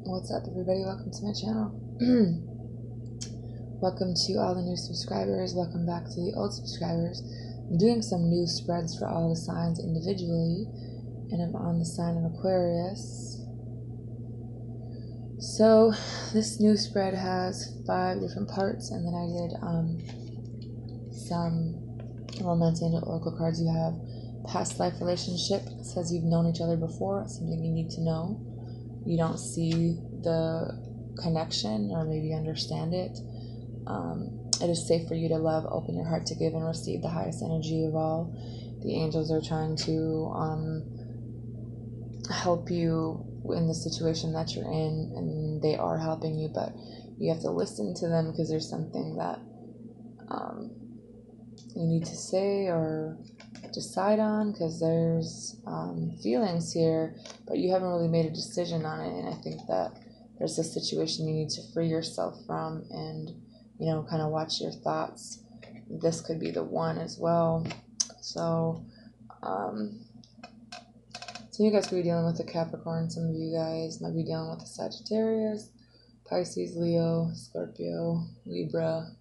What's up, everybody? Welcome to my channel. Welcome to all the new subscribers. Welcome back to the old subscribers. I'm doing some new spreads for all the signs individually, and I'm on the sign of Aquarius. So this new spread has 5 different parts, and then I did some romance angel oracle cards. You have past life relationship. It says you've known each other before. It's something you need to know. You don't see the connection or maybe understand it. It is safe for you to love, open your heart to give and receive the highest energy of all. The angels are trying to help you in the situation that you're in, and they are helping you, but you have to listen to them because there's something that you need to say or decide on, because there's feelings here, but you haven't really made a decision on it. And I think that there's a situation you need to free yourself from, and kind of watch your thoughts. This could be the one as well. So you guys could be dealing with a Capricorn. Some of you guys might be dealing with a Sagittarius, Pisces, Leo, Scorpio, Libra.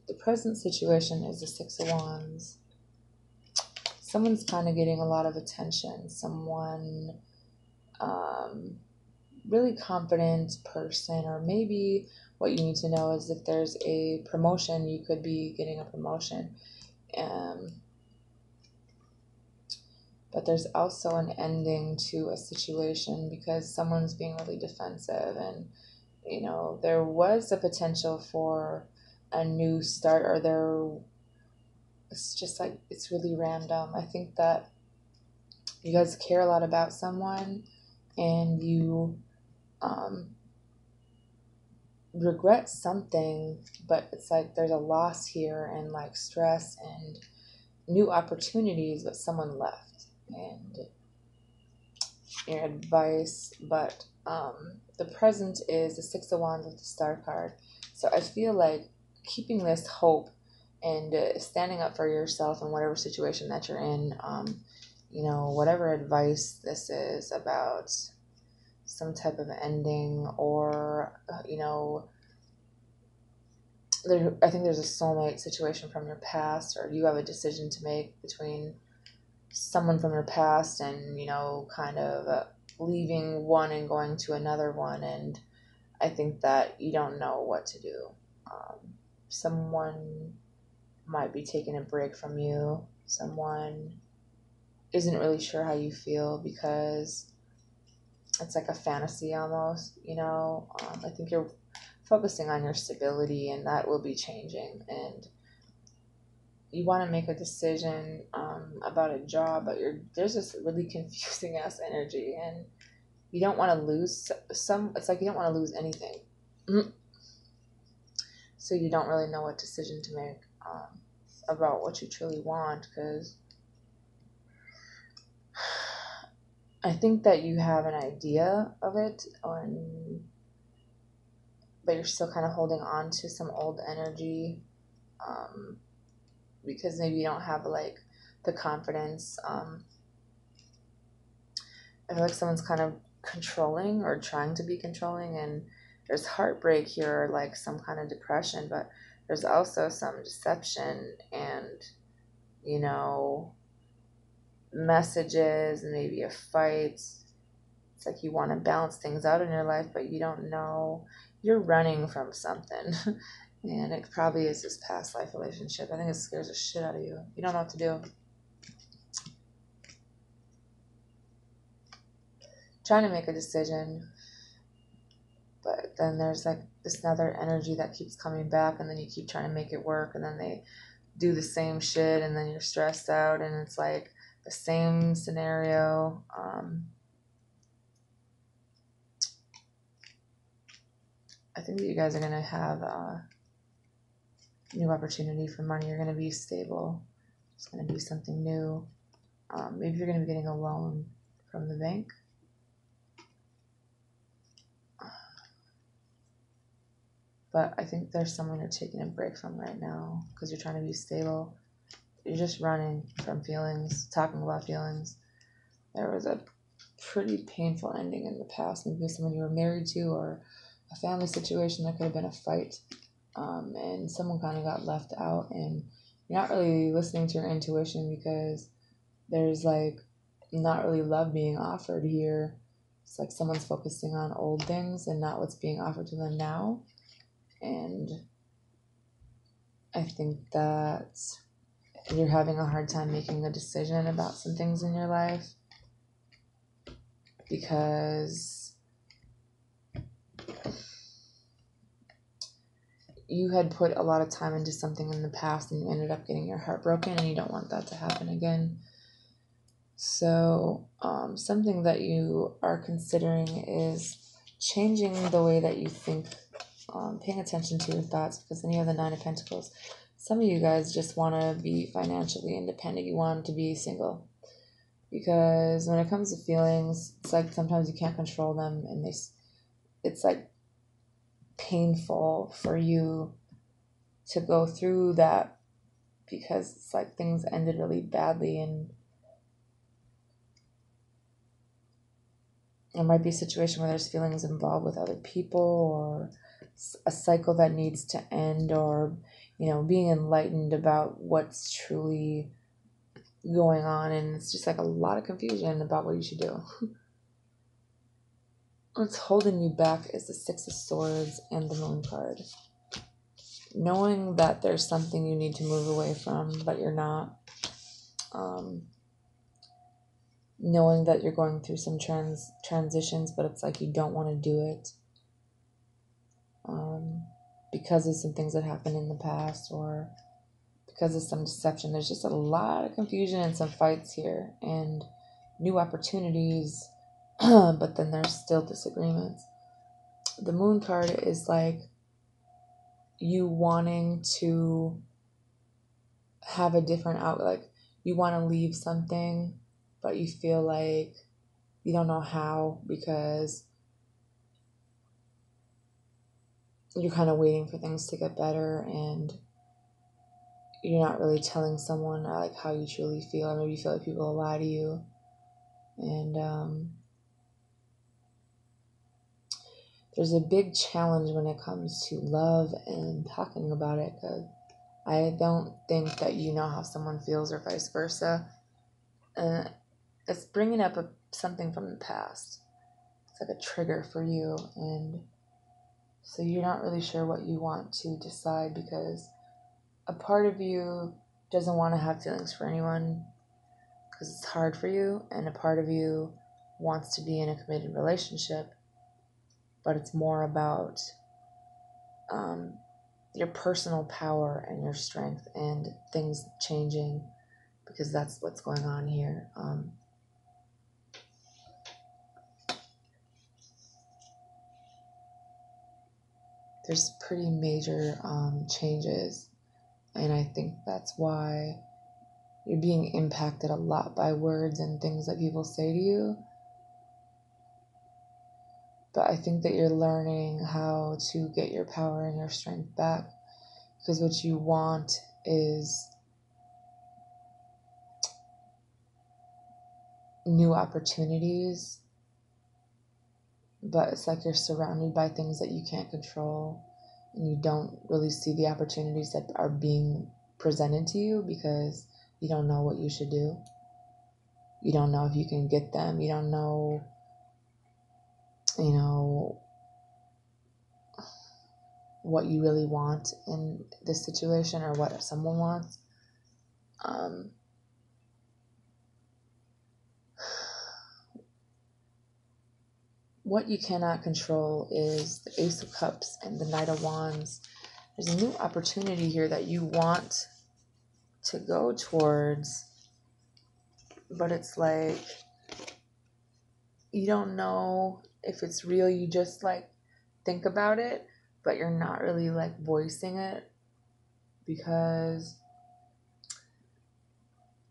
The present situation is the 6 of Wands. Someone's kind of getting a lot of attention. Someone, really confident person, or maybe what you need to know is if there's a promotion, you could be getting a promotion. But there's also an ending to a situation because someone's being really defensive, and there was a potential for a new start, or it's just like it's really random. I think that you guys care a lot about someone, and you regret something, but it's like there's a loss here, and like stress and new opportunities, but someone left, and your advice. But the present is the 6 of Wands with the Star card. So I feel like keeping this hope and standing up for yourself in whatever situation that you're in, whatever advice this is about some type of ending, or I think there's a soulmate situation from your past, or you have a decision to make between someone from your past and kind of leaving one and going to another one, and I think that you don't know what to do. Someone might be taking a break from you. Someone isn't really sure how you feel because it's like a fantasy almost, I think you're focusing on your stability, and that will be changing, and you want to make a decision about a job, but there's this really confusing ass energy, and you don't want to lose it's like you don't want to lose anything. So you don't really know what decision to make about what you truly want, because I think that you have an idea of it, but you're still kind of holding on to some old energy, because maybe you don't have like the confidence. I feel like someone's kind of controlling or trying to be controlling, and there's heartbreak here, like some kind of depression, but there's also some deception and messages and maybe a fight. It's like you want to balance things out in your life, but you don't know. You're running from something. And it probably is this past life relationship. I think it scares the shit out of you. You don't know what to do. Trying to make a decision, but then there's like this other energy that keeps coming back, and then you keep trying to make it work, and then they do the same shit, and then you're stressed out, and it's like the same scenario. I think that you guys are going to have a new opportunity for money. You're going to be stable. It's going to be something new. Maybe you're going to be getting a loan from the bank. But I think there's someone you're taking a break from right now because you're trying to be stable. You're just running from feelings, talking about feelings. There was a pretty painful ending in the past. Maybe with someone you were married to, or a family situation. That could have been a fight, and someone kind of got left out, and you're not really listening to your intuition because there's like not really love being offered here. It's like someone's focusing on old things and not what's being offered to them now. And I think that you're having a hard time making a decision about some things in your life because you had put a lot of time into something in the past and you ended up getting your heart broken, and you don't want that to happen again. So something that you are considering is changing the way that you think, paying attention to your thoughts, because then you have the Nine of Pentacles. Some of you guys just want to be financially independent. You want to be single. Because when it comes to feelings, it's like sometimes you can't control them, and it's like painful for you to go through that because it's like things ended really badly, and there might be a situation where there's feelings involved with other people, or a cycle that needs to end, or being enlightened about what's truly going on, and it's just like a lot of confusion about what you should do. What's holding you back is the Six of Swords and the Moon card. Knowing that there's something you need to move away from, but you're not. Knowing that you're going through some transitions, but it's like you don't want to do it. Because of some things that happened in the past, or because of some deception. There's just a lot of confusion and some fights here, and new opportunities, but then there's still disagreements. The Moon card is like you wanting to have a different outlook. Like you want to leave something, but you feel like you don't know how because you're kind of waiting for things to get better, and you're not really telling someone like how you truly feel, or maybe you feel like people will lie to you. And there's a big challenge when it comes to love and talking about it, because I don't think that you know how someone feels, or vice versa. It's bringing up something from the past. It's like a trigger for you, and so you're not really sure what you want to decide, because a part of you doesn't want to have feelings for anyone because it's hard for you, and a part of you wants to be in a committed relationship, but it's more about your personal power and your strength and things changing, because that's what's going on here. There's pretty major changes, and I think that's why you're being impacted a lot by words and things that people say to you. But I think that you're learning how to get your power and your strength back, because what you want is new opportunities, but it's like you're surrounded by things that you can't control, and you don't really see the opportunities that are being presented to you because you don't know what you should do. You don't know if you can get them. You don't know, what you really want in this situation, or what someone wants. What you cannot control is the Ace of Cups and the Knight of Wands. There's a new opportunity here that you want to go towards, but it's like you don't know if it's real. You just like think about it, but you're not really like voicing it, because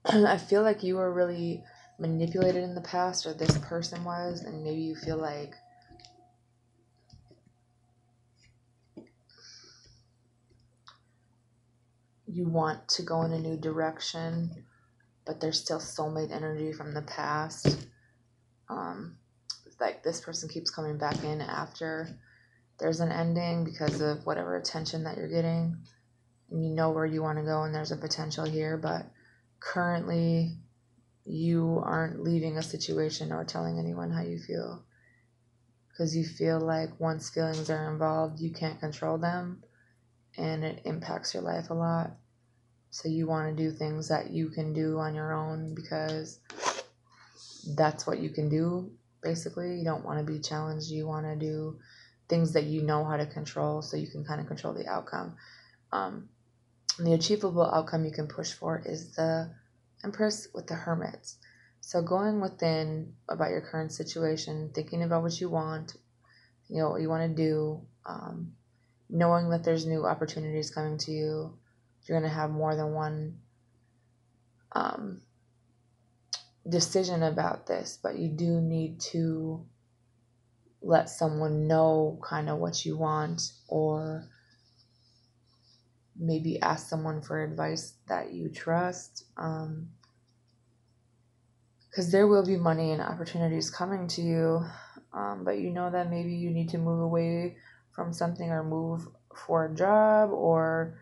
I feel like you were really manipulated in the past, or this person was, and maybe you feel like you want to go in a new direction, but there's still soulmate energy from the past. Like this person keeps coming back in after there's an ending because of whatever attention that you're getting, and you know where you want to go, and there's a potential here, but currently you aren't leaving a situation or telling anyone how you feel because you feel like once feelings are involved, you can't control them and it impacts your life a lot. So you want to do things that you can do on your own because that's what you can do, basically. You don't want to be challenged. You want to do things that you know how to control so you can kind of control the outcome. The achievable outcome you can push for is the Empress with the Hermit. So going within about your current situation, thinking about what you want, what you want to do, knowing that there's new opportunities coming to you. You're going to have more than one decision about this, but you do need to let someone know kind of what you want, or maybe ask someone for advice that you trust, because there will be money and opportunities coming to you, but you know that maybe you need to move away from something or move for a job, or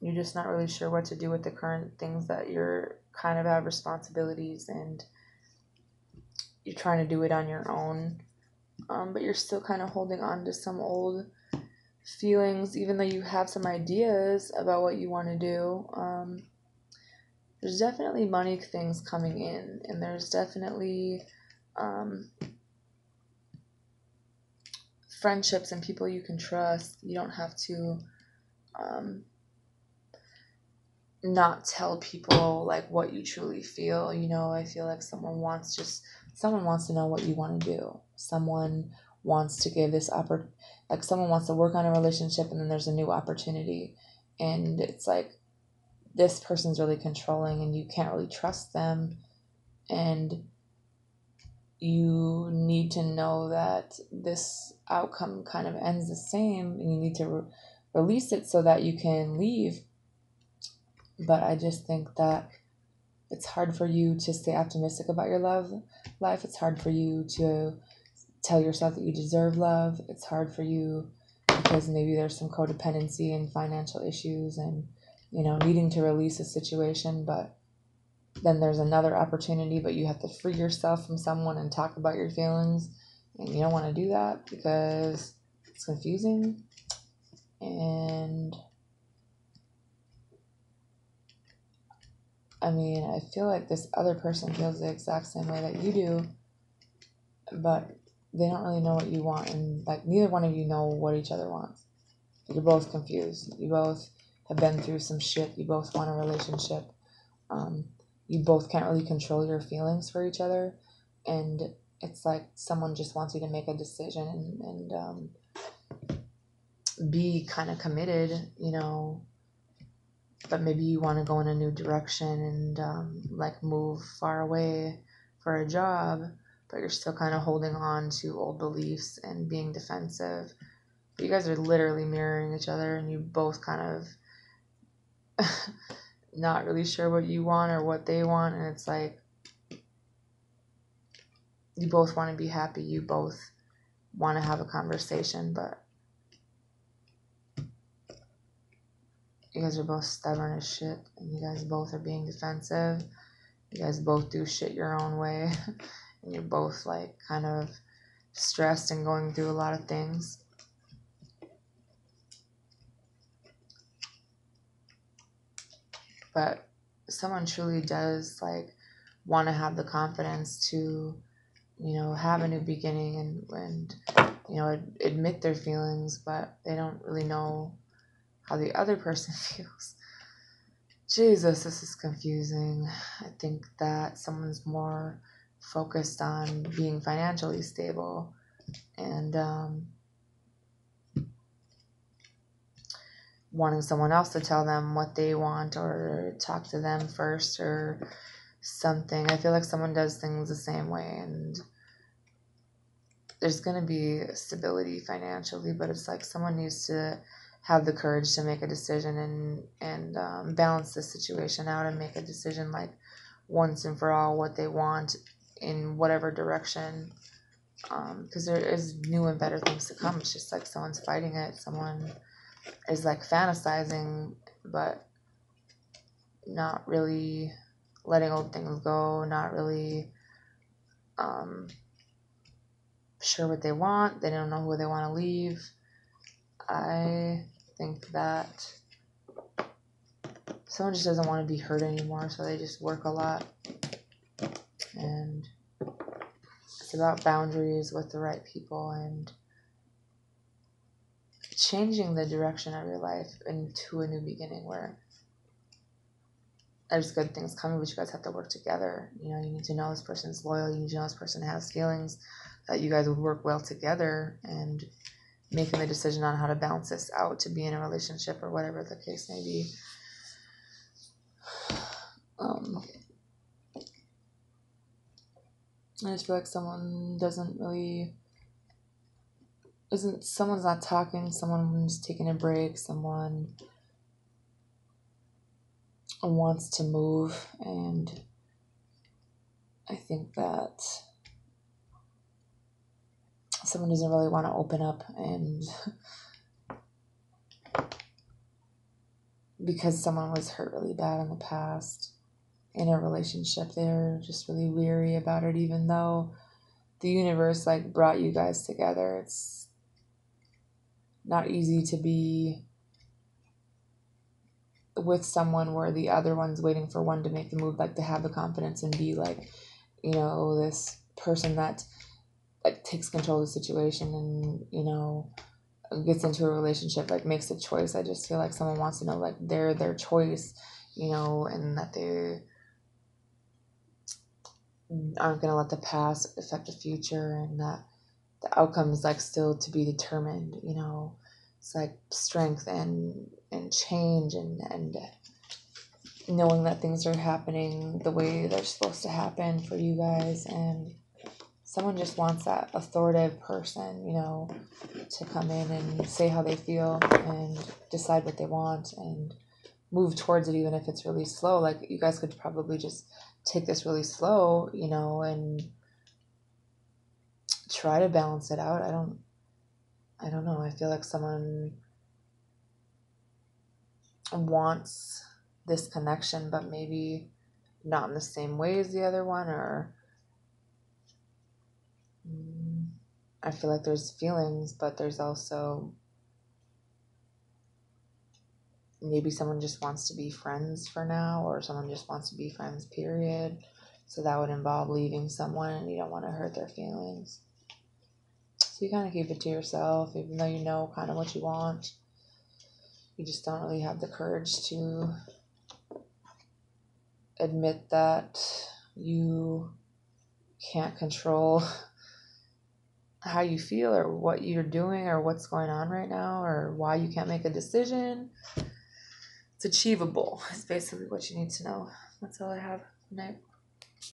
you're just not really sure what to do with the current things that you're kind of have responsibilities and you're trying to do it on your own, but you're still kind of holding on to some old feelings, even though you have some ideas about what you want to do. There's definitely money things coming in, and there's definitely friendships and people you can trust. You don't have to not tell people like what you truly feel. I feel like someone wants to know what you want to do. Someone wants to give this like someone wants to work on a relationship, and then there's a new opportunity, and it's like this person's really controlling and you can't really trust them, and you need to know that this outcome kind of ends the same, and you need to release it so that you can leave. But I just think that it's hard for you to stay optimistic about your love life. It's hard for you to tell yourself that you deserve love. It's hard for you because maybe there's some codependency and financial issues and, needing to release a situation. But then there's another opportunity, but you have to free yourself from someone and talk about your feelings. And you don't want to do that because it's confusing. And I feel like this other person feels the exact same way that you do, but they don't really know what you want, and like neither one of you know what each other wants. You're both confused. You both have been through some shit. You both want a relationship. You both can't really control your feelings for each other, and it's like someone just wants you to make a decision and be kind of committed, but maybe you want to go in a new direction and like move far away for a job, but you're still kind of holding on to old beliefs and being defensive. But you guys are literally mirroring each other, and you both kind of not really sure what you want or what they want, and it's like you both want to be happy, you both want to have a conversation, but you guys are both stubborn as shit, and you guys both are being defensive. You guys both do shit your own way, and you're both like kind of stressed and going through a lot of things. But someone truly does like want to have the confidence to, have a new beginning and admit their feelings, but they don't really know how the other person feels. Jesus, this is confusing. I think that someone's more focused on being financially stable and wanting someone else to tell them what they want or talk to them first or something. I feel like someone does things the same way, and there's going to be stability financially, but it's like someone needs to have the courage to make a decision and balance the situation out and make a decision like once and for all what they want in whatever direction, because there is new and better things to come. It's just like someone's fighting it, someone is like fantasizing, but not really letting old things go, not really sure what they want. They don't know who they want to leave. I think that someone just doesn't want to be hurt anymore, so they just work a lot. And it's about boundaries with the right people and changing the direction of your life into a new beginning where there's good things coming, but you guys have to work together. You know, you need to know this person's loyal. You need to know this person has feelings, that you guys would work well together, and making the decision on how to balance this out to be in a relationship or whatever the case may be. I just feel like someone someone's not talking, someone's taking a break, someone wants to move, and I think that someone doesn't really want to open up, and because someone was hurt really bad in the past in a relationship, they're just really weary about it, even though the universe like brought you guys together. It's not easy to be with someone where the other one's waiting for one to make the move, like to have the confidence and be like, you know, this person that like takes control of the situation and, you know, gets into a relationship, like makes a choice. I just feel like someone wants to know like they're their choice, you know, and that they aren't going to let the past affect the future, and that the outcome is like still to be determined, you know. It's like strength and change and knowing that things are happening the way they're supposed to happen for you guys. And someone just wants that authoritative person, you know, to come in and say how they feel and decide what they want and move towards it, even if it's really slow. Like you guys could probably just take this really slow, you know, and try to balance it out. I don't know. I feel like someone wants this connection, but maybe not in the same way as the other one, or I feel like there's feelings, but there's also maybe someone just wants to be friends for now, or someone just wants to be friends, period. So that would involve leaving someone, and you don't want to hurt their feelings. So you kind of keep it to yourself, even though you know kind of what you want. You just don't really have the courage to admit that you can't control how you feel or what you're doing or what's going on right now or why you can't make a decision. It's achievable. It's basically what you need to know. That's all I have. Good night.